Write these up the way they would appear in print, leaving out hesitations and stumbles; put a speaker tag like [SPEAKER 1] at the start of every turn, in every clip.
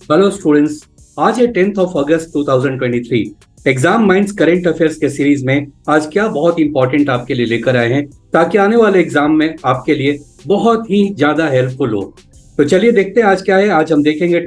[SPEAKER 1] Hello students. आज है 10th of August 2023। Exam minds current affairs के सीरीज में आज क्या बहुत इंपॉर्टेंट आपके लिए लेकर आए हैं ताकि आने वाले एग्जाम में आपके लिए बहुत ही ज्यादा हेल्पफुल हो। तो चलिए देखते हैं आज क्या है। आज हम देखेंगे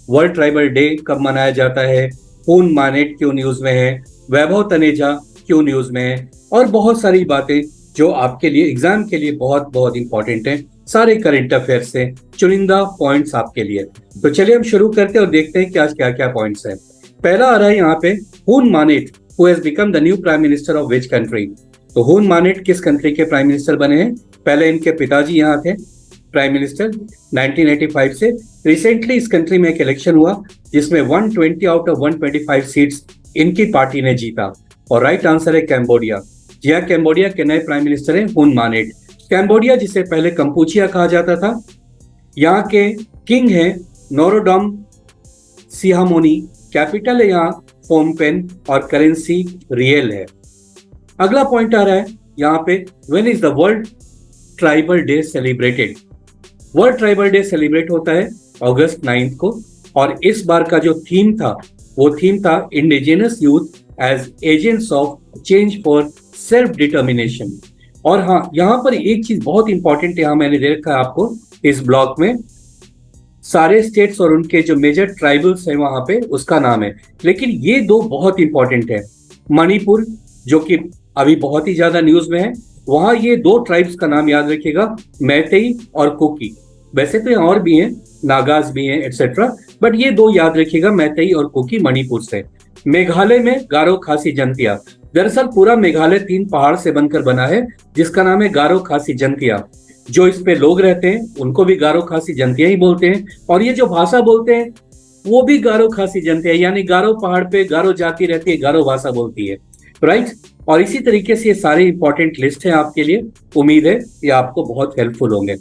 [SPEAKER 1] वर्ल्ड ट्राइबल डे कब मनाया जाता है, पून मानेट क्यों न्यूज में है, वैभव तनेजा क्यों न्यूज में है, और बहुत सारी बातें जो आपके लिए एग्जाम के लिए बहुत बहुत इंपॉर्टेंट है। सारे करंट अफेयर्स से चुनिंदा पॉइंट्स आपके लिए। तो चलिए हम शुरू करते हैं और देखते हैं कि आज क्या क्या पॉइंट्स हैं। पहला आ रहा है यहाँ पे, हुन Manet who has become the new prime minister of which country. तो हुन मानेट किस कंट्री के प्राइम मिनिस्टर बने हैं? पहले इनके पिताजी यहाँ थे प्राइम मिनिस्टर 1985 से। रिसेंटली इस कंट्री में एक इलेक्शन हुआ जिसमें 120 आउट ऑफ 125 सीट्स इनकी पार्टी ने जीता। और राइट आंसर है कैम्बोडिया। जी हाँ, कैम्बोडिया के नए प्राइम मिनिस्टर हैं हुन मानेट। कैम्बोडिया जिसे पहले कंपूचिया कहा जाता था, यहाँ के किंग हैं नोरोडॉम सिहामोनी। कैपिटल है यहाँ फोमपेन और करेंसी रियल है। अगला पॉइंट आ रहा है यहाँ पे, when is the world tribal day celebrated. World tribal day celebrate होता है अगस्त 9 को, और इस बार का जो थीम था वो थीम था indigenous youth as agents of change for self determination. और हाँ, यहाँ पर एक चीज बहुत इंपॉर्टेंट यहाँ मैंने दे रखा है आपको इस ब्लॉक में, सारे स्टेट्स और उनके जो मेजर ट्राइबल्स हैं वहां पे उसका नाम है, लेकिन ये दो बहुत इंपॉर्टेंट है। मणिपुर जो कि अभी बहुत ही ज्यादा न्यूज में है, वहां ये दो ट्राइब्स का नाम याद रखिएगा, मैतेई और कुकी। वैसे तो यहाँ और भी हैं, नागाज भी हैं एटसेट्रा, बट ये दो याद रखिएगा, मैतेई और कुकी मणिपुर से। मेघालय में गारो खासी जंतिया। दरअसल पूरा मेघालय 3 पहाड़ से बनकर बना है जिसका नाम है गारो खासी जंतिया। जो इस पे लोग रहते हैं उनको भी गारो खासी जंतिया ही बोलते हैं, और ये जो भाषा बोलते हैं वो भी गारो खासी जंतिया, यानी गारो पहाड़ पे गारो जाति रहती है, गारो भाषा बोलती है, राइट। और इसी तरीके से ये सारे इंपॉर्टेंट लिस्ट है आपके लिए। उम्मीद है ये आपको बहुत हेल्पफुल होंगे।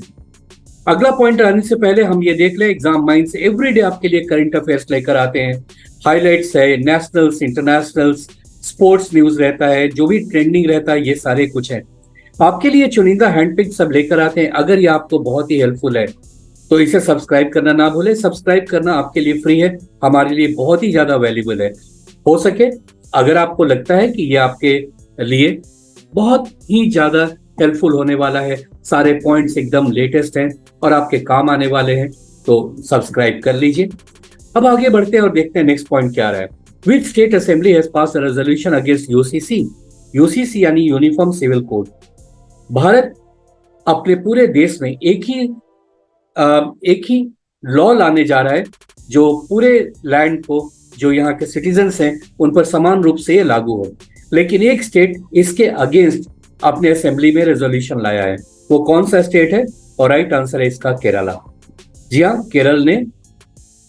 [SPEAKER 1] अगला पॉइंट आने से पहले हम ये देख लें, एग्जाम माइंड्स एवरीडे आपके लिए करंट अफेयर्स लेकर आते हैं। हाइलाइट्स है, नेशनल्स, इंटरनेशनल्स, स्पोर्ट्स न्यूज रहता है, जो भी ट्रेंडिंग रहता है, ये सारे कुछ है आपके लिए। चुनिंदा हैंडपिक सब लेकर आते हैं। अगर ये आपको बहुत ही हेल्पफुल है तो इसे सब्सक्राइब करना ना भूले। सब्सक्राइब करना आपके लिए फ्री है, हमारे लिए बहुत ही ज्यादा वैल्यूबल है। हो सके अगर आपको लगता है कि ये आपके लिए बहुत ही ज्यादा हेल्पफुल होने वाला है, सारे पॉइंट्स एकदम लेटेस्ट हैं और आपके काम आने वाले हैं, तो सब्सक्राइब कर लीजिए। अब आगे बढ़ते हैं और देखते हैं नेक्स्ट पॉइंट क्या रहा है। Which state assembly has passed a resolution against UCC. UCC यानी यूनिफॉर्म सिविल कोड। भारत अपने पूरे देश में एक ही लॉ लाने जा रहा है जो पूरे लैंड को, जो यहाँ के सिटीजन्स हैं उन पर समान रूप से ये लागू हो। लेकिन एक स्टेट इसके अगेंस्ट अपने असेंबली में रेजोल्यूशन लाया है। वो कौन सा स्टेट है? और राइट आंसर है इसका केरला। जी हाँ, केरल ने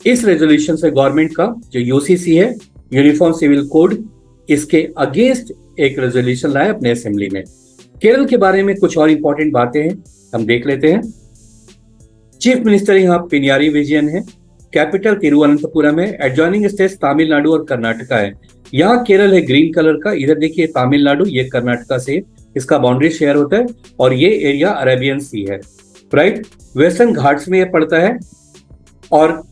[SPEAKER 1] इस रेजोल्यूशन से गवर्नमेंट का जो यूसीसी है, यूनिफॉर्म सिविल कोड, इसके अगेंस्ट एक रेजोल्यूशन लाया अपने असेंबली में। केरल के बारे में कुछ और इंपॉर्टेंट बातें हैं, हम देख लेते हैं। चीफ मिनिस्टर यहाँ पिनियारी विजयन है। कैपिटल तिरुवनंतपुरम है। एडजॉइनिंग स्टेट्स तमिलनाडु और कर्नाटका है। यहाँ केरल है ग्रीन कलर का, इधर देखिए तमिलनाडु, ये कर्नाटका से इसका बाउंड्री शेयर होता है, और ये एरिया अरेबियन सी है, राइट। वेस्टर्न घाट्स में ये पड़ता है और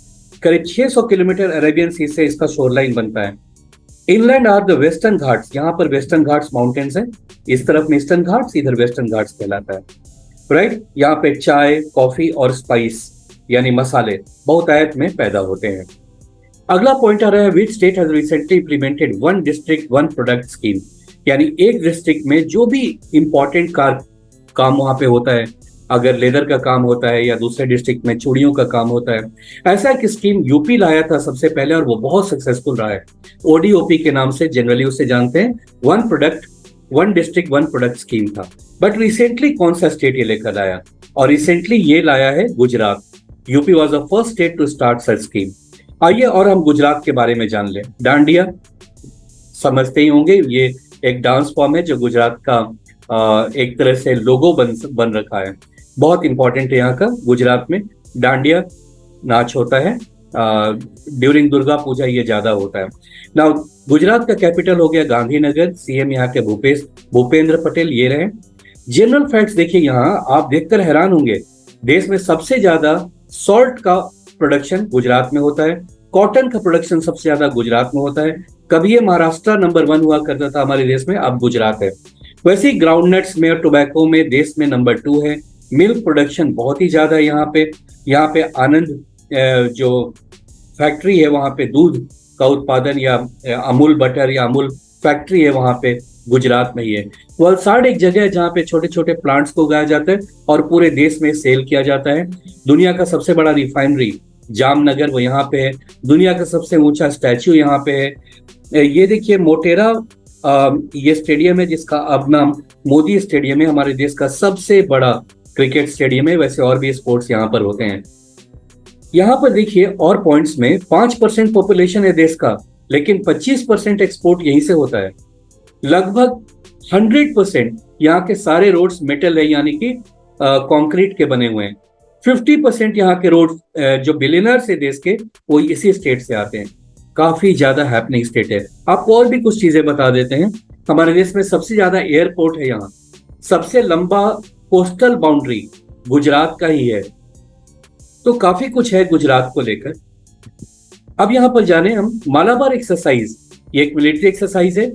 [SPEAKER 1] करीब 600 किलोमीटर अरेबियन सी से इसका शोरलाइन बनता है। Inland are the Western Ghats. यहाँ पर वेस्टर्न घाट्स माउंटेन्स हैं, इस तरफ ईस्टर्न घाट्स, इधर वेस्टर्न घाट्स कहलाता है, राइट। यहाँ पे चाय, कॉफी और स्पाइस यानी मसाले बहुतायत में पैदा होते हैं। अगला पॉइंट आ रहा है, which state has recently implemented one district one product scheme. यानी एक डिस्ट्रिक्ट में जो भी इंपॉर्टेंट काम वहां पे होता है, अगर लेदर का काम होता है या दूसरे डिस्ट्रिक्ट में चूड़ियों का काम होता है, ऐसा एक स्कीम यूपी लाया था सबसे पहले, और वो बहुत सक्सेसफुल रहा है। ओडीओपी के नाम से जनरली उसे जानते हैं। One district one product scheme था। बट रिसेंटली कौन सा स्टेट ये लेकर आया? और रिसेंटली ये लाया है Gujarat. UP was the first state to start such scheme. आइए और हम गुजरात के बारे में जान लें। डांडिया समझते ही होंगे, ये एक डांस फॉर्म है जो गुजरात का एक तरह से लोगो बन रखा है। बहुत इंपॉर्टेंट है यहाँ का। गुजरात में डांडिया नाच होता है, ड्यूरिंग दुर्गा पूजा ये ज्यादा होता है। नाउ गुजरात का कैपिटल हो गया गांधीनगर। सीएम यहाँ के भूपेंद्र पटेल ये रहे। जनरल फैक्ट्स देखिए, यहाँ आप देखकर हैरान होंगे, देश में सबसे ज्यादा सॉल्ट का प्रोडक्शन गुजरात में होता है, कॉटन का प्रोडक्शन सबसे ज्यादा गुजरात में होता है। कभी ये महाराष्ट्र नंबर 1 हुआ करता था हमारे देश में, अब गुजरात है। वैसे ही ग्राउंडनट्स में और टोबैको में देश में नंबर 2 है। मिल्क प्रोडक्शन बहुत ही ज्यादा है यहाँ पे आनंद जो फैक्ट्री है वहाँ पे दूध का उत्पादन, या अमूल बटर या अमूल फैक्ट्री है वहाँ पे गुजरात में ही है। वलसाड़ एक जगह है जहाँ पे छोटे छोटे प्लांट्स को उगाया जाता है और पूरे देश में सेल किया जाता है। दुनिया का सबसे बड़ा रिफाइनरी जामनगर वो यहाँ पे है। दुनिया का सबसे ऊंचा स्टैच्यू यहाँ पे है। ये देखिए मोटेरा, ये स्टेडियम है जिसका अब नाम मोदी स्टेडियम है, हमारे देश का सबसे बड़ा क्रिकेट स्टेडियम है। वैसे और भी स्पोर्ट्स यहाँ पर होते हैं। यहाँ पर देखिए और पॉइंट्स में 5% पॉपुलेशन है देश का, लेकिन 25% एक्सपोर्ट यहीं से होता है। लगभग 100% यहाँ के सारे रोड्स मेटल है, यानी कि कंक्रीट के बने हुए हैं। 50% यहाँ के रोड जो बिलियनर्स है देश के, वो इसी स्टेट से आते हैं। काफी ज्यादा हैपनिंग स्टेट है। आपको और भी कुछ चीजें बता देते हैं। हमारे देश में सबसे ज्यादा एयरपोर्ट है यहाँ, सबसे लंबा कोस्टल बाउंड्री गुजरात का ही है। तो काफी कुछ है गुजरात को लेकर। अब यहाँ पर जाने हम मालाबार एक्सरसाइज। ये एक मिलिट्री एक्सरसाइज है।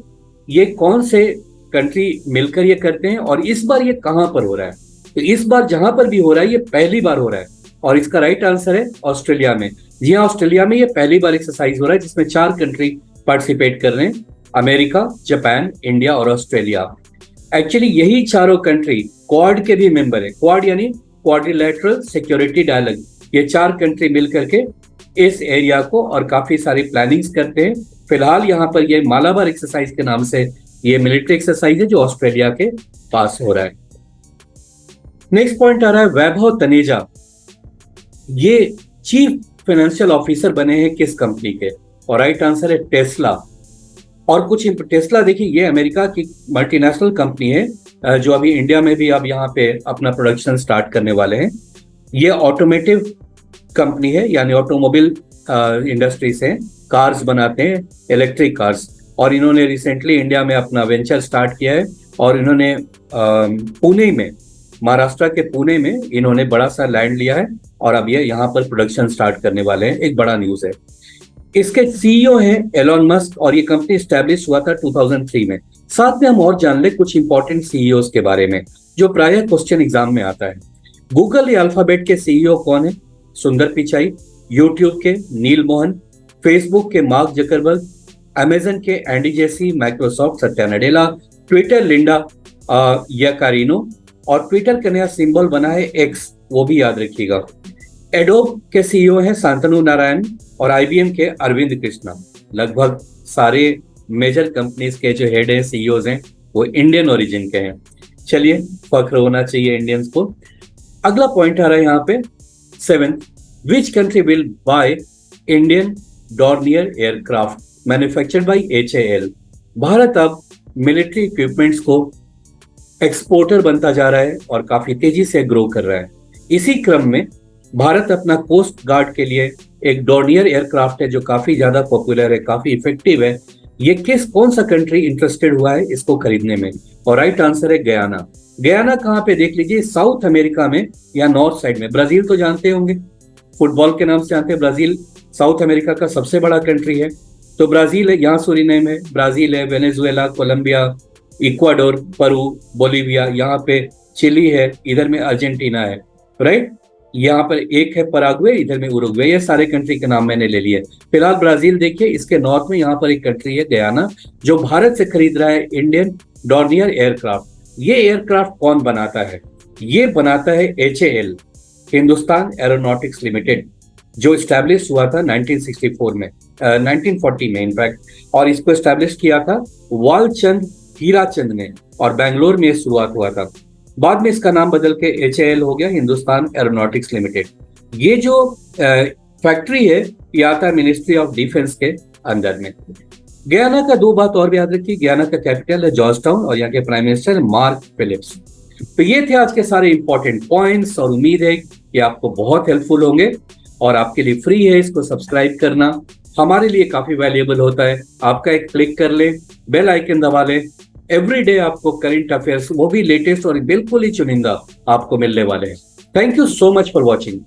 [SPEAKER 1] ये कौन से कंट्री मिलकर ये करते हैं और इस बार ये कहां पर हो रहा है? तो इस बार जहां पर भी हो रहा है ये पहली बार हो रहा है और इसका राइट आंसर है ऑस्ट्रेलिया में। जी हाँ, ऑस्ट्रेलिया में ये पहली बार एक्सरसाइज हो रहा है जिसमें 4 कंट्री पार्टिसिपेट कर रहे हैं, अमेरिका, जापान, इंडिया और ऑस्ट्रेलिया। एक्चुअली यही चारों कंट्री क्वाड के भी मेंबर है। क्वाड यानी क्वाड्रिलैटरल सिक्योरिटी डायलॉग। ये 4 कंट्री मिलकर के इस एरिया को और काफी सारी प्लानिंग्स करते हैं। फिलहाल यहाँ पर ये मालाबार एक्सरसाइज के नाम से ये मिलिट्री एक्सरसाइज है जो ऑस्ट्रेलिया के पास हो रहा है। नेक्स्ट पॉइंट आ रहा है वैभव तनेजा। ये चीफ फाइनेंशियल ऑफिसर बने हैं किस कंपनी के? और राइट आंसर है टेस्ला। और कुछ टेस्ला देखिए, ये अमेरिका की मल्टीनेशनल कंपनी है जो अभी इंडिया में भी अब यहाँ पे अपना प्रोडक्शन स्टार्ट करने वाले हैं। ये ऑटोमेटिव कंपनी है, यानी ऑटोमोबाइल इंडस्ट्री से कार्स बनाते हैं, इलेक्ट्रिक कार्स। और इन्होंने रिसेंटली इंडिया में अपना वेंचर स्टार्ट किया है और इन्होंने पुणे में, महाराष्ट्र के पुणे में इन्होंने बड़ा सा लैंड लिया है और अब ये यहाँ पर प्रोडक्शन स्टार्ट करने वाले हैं। एक बड़ा न्यूज है। इसके सीईओ हैं एलॉन मस्क और ये कंपनी स्टैब्लिश हुआ था 2003 में। साथ में हम और जान ले कुछ इंपॉर्टेंट सीईओ के बारे में जो प्रायः क्वेश्चन एग्जाम में आता है। गूगल या अल्फाबेट के सीईओ कौन है? सुंदर पिचाई। यूट्यूब के नील मोहन, फेसबुक के मार्क जकरबर्ग, अमेजन के Andy Jassy, Microsoft Satya Nadella, Twitter Linda Yaccarino और ट्विटर का नया सिंबल बना है एक्स, वो भी याद रखिएगा। एडोब के सीईओ हैं शांतनु नारायण और आईबीएम के अरविंद कृष्णा। लगभग सारे मेजर कंपनीज के जो हेड हैं, सीईओज हैं, वो इंडियन ओरिजिन के हैं। चलिए, फख्र होना चाहिए इंडियंस को। अगला पॉइंट आ रहा है यहाँ पे 7th, which country will by Indian Dornier aircraft manufactured by HAL? Bharat अब मिलिट्री इक्विपमेंट्स को एक्सपोर्टर बनता जा रहा है और काफी तेजी से ग्रो कर रहा है। इसी क्रम में भारत अपना कोस्ट गार्ड के लिए एक डॉर्नियर एयरक्राफ्ट है जो काफी ज्यादा पॉपुलर है, काफी इफेक्टिव है। ये कौन सा कंट्री इंटरेस्टेड हुआ है इसको खरीदने में? और राइट आंसर है गयाना। गयाना कहाँ पे देख लीजिए, साउथ अमेरिका में या नॉर्थ साइड में। ब्राजील तो जानते होंगे, फुटबॉल के नाम से जानते हैं। ब्राजील साउथ अमेरिका का सबसे बड़ा कंट्री है। तो ब्राजील है, यहाँ सूरीनेम है, ब्राजील है, Venezuela, Colombia, Ecuador, Peru, Bolivia, यहाँ पे चिली है, इधर में अर्जेंटीना है, राइट। यहाँ पर एक है पराग्वे, इधर में उरुग्वे। ये सारे कंट्री के नाम मैंने ले लिए। फिलहाल ब्राजील देखिए, इसके नॉर्थ में यहाँ पर एक कंट्री है गयाना जो भारत से खरीद रहा है इंडियन डॉर्नियर एयरक्राफ्ट। ये एयरक्राफ्ट कौन बनाता है? ये बनाता है HAL, हिंदुस्तान एरोनॉटिक्स लिमिटेड, जो स्टैब्लिश हुआ था 1964 में, 1940 में इनफैक्ट। और इसको स्टैब्लिश किया था वालचंद हीराचंद ने और बेंगलोर में शुरुआत हुआ था। बाद में इसका नाम बदल के HAL हो गया, हिंदुस्तान एरोनॉटिक्स लिमिटेड। ये जो फैक्ट्री है ये आता है मिनिस्ट्री ऑफ डिफेंस के अंदर में। गयाना का 2 बात और भी याद रखिए, गयाना का कैपिटल है जॉर्ज टाउन और यहाँ के प्राइम मिनिस्टर मार्क फिलिप्स। तो ये थे आज के सारे इंपॉर्टेंट पॉइंट्स और उम्मीद है कि आपको बहुत हेल्पफुल होंगे और आपके लिए फ्री है इसको सब्सक्राइब करना, हमारे लिए काफी वैल्यूएबल होता है। आपका एक क्लिक कर ले, बेल आइकन दबा ले, एवरीडे आपको करंट अफेयर्स वो भी लेटेस्ट और बिल्कुल ही चुनिंदा आपको मिलने वाले हैं। Thank you so much for watching.